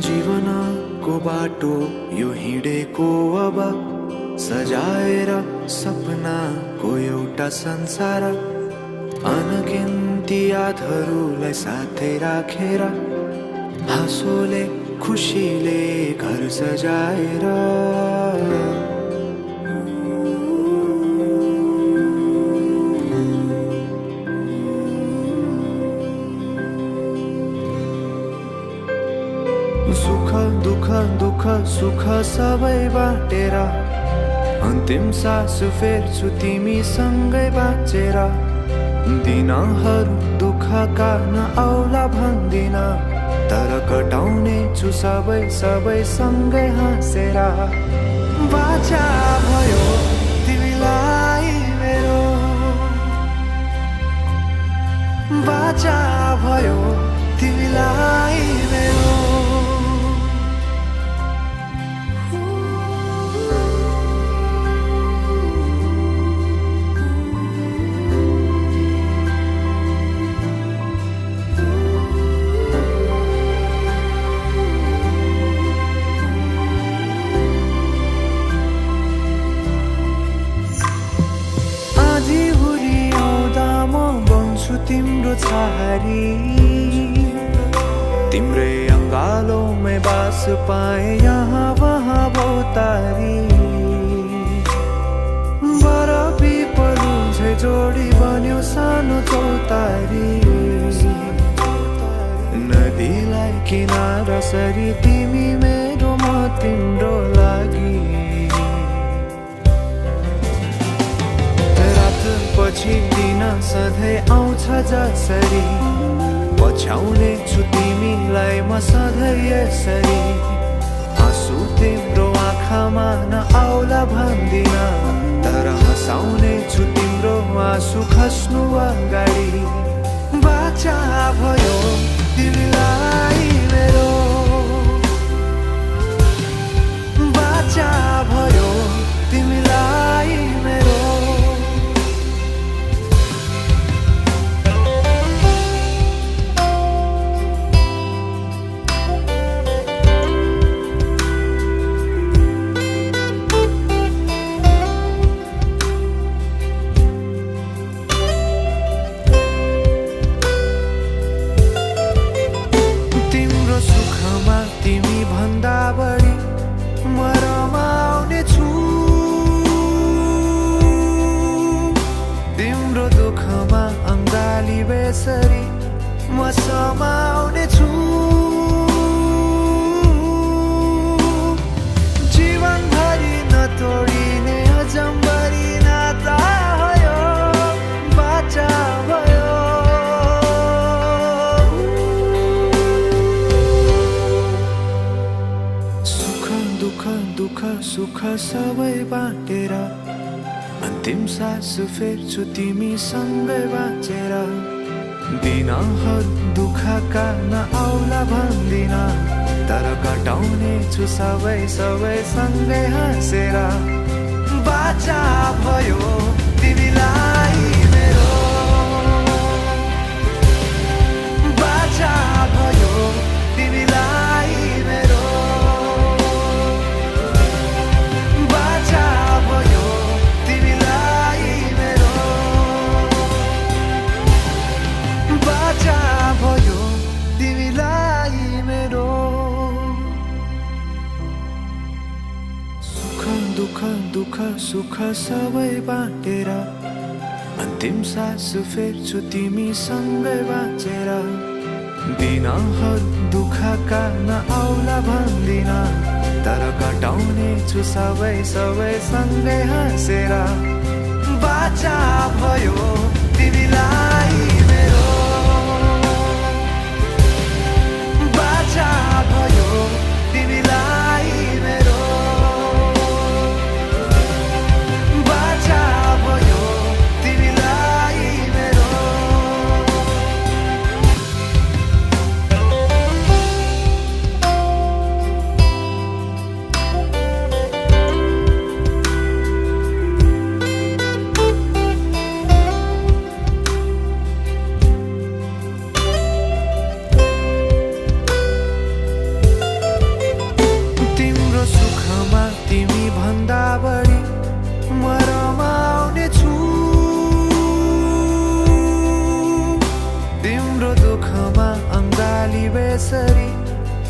जीवनको बाटो यो हिँडेको अब सजाएर सपनाको एउटा संसार अनगिन्ती यादहरूलाई साथै राखेर हाँसोले खुसीले घर सजाएर सुख दुःख दुःख सुख सबै बाटेर अन्तिम सास फेर्छु तिमीसँगै बाँचेर दिनहरू दुःखका नआउला भन्दिन तर कटाउने छु सबै सबै सँगै हाँसेर बाचा भयो तिमीलाई मेरो बाचा भयो तिमीलाई मेरो तिम्रो छहारी तिम्रै अङ्गालोमै बास पाए यहाँ वहाँ भौतारी बरफी पलुझै जोडी बन्यो सानो चौतारी नदीलाई किनारा सरी तिमी मेरो म तिम्रो लागि पछि दिन सधैँ आउँछ जसरी पछ्याउने छु तिमीलाई म सधैँ यसरी आँसु तिम्रो आँखामा नआउला भन्दिन तर हँसाउने छु तिम्रो आँसु खस्नु अगाडि बाचा भयो तिमीलाई मेरो बाचा भयो तिमीलाई मेरो तिमी भन्दा बढी म रमाउने छु तिम्रो दुःखमा अङ्गाली बेसरी म समाउने छु जीवनभरि नतोडिने अजम्बरी नाता भयो बाचा भयो दुःख सुख सबै बाटेर अन्तिम सास फेर्छु तिमीसँगै बाँचेर दिनहरू दुःखका नआउला भन्दिन तर कटाउने छु सबै सबै सँगै हाँसेर बाचा भयो तिमीलाई मेरो बाचा भयो तिमीलाई मेरो दुःख सुख सबै बाटेर अन्तिम सास फेर्छु तिमीसँगै बाँचेर दिनहरू दुःखका नआउला भन्दिन तर कटाउने छु सबै सबै सँगै हाँसेर बाचा भयो तिमीलाई मेरो बाचा भयो तिमीलाई मेरो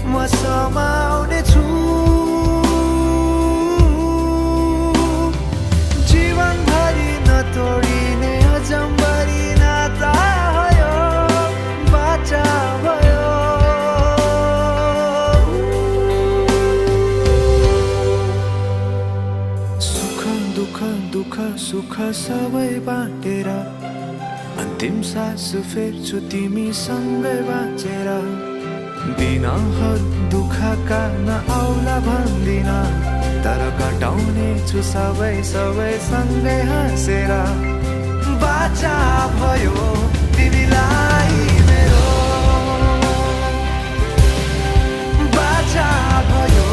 म समाउने छु जीवनभरि नतोडिने अजम्बरी नाता हो यो बाचा भयो सुख दुःख दुःख सुख सबै बाँडेर अन्तिम सास फेर्छु तिमीसँगै बाँचेर दिनहरू दुःखका नआउला भन्दिन तर कटाउने छु सबै सबै सँगै हाँसेर बाचा भयो तिमीलाई मेरो बाचा भयो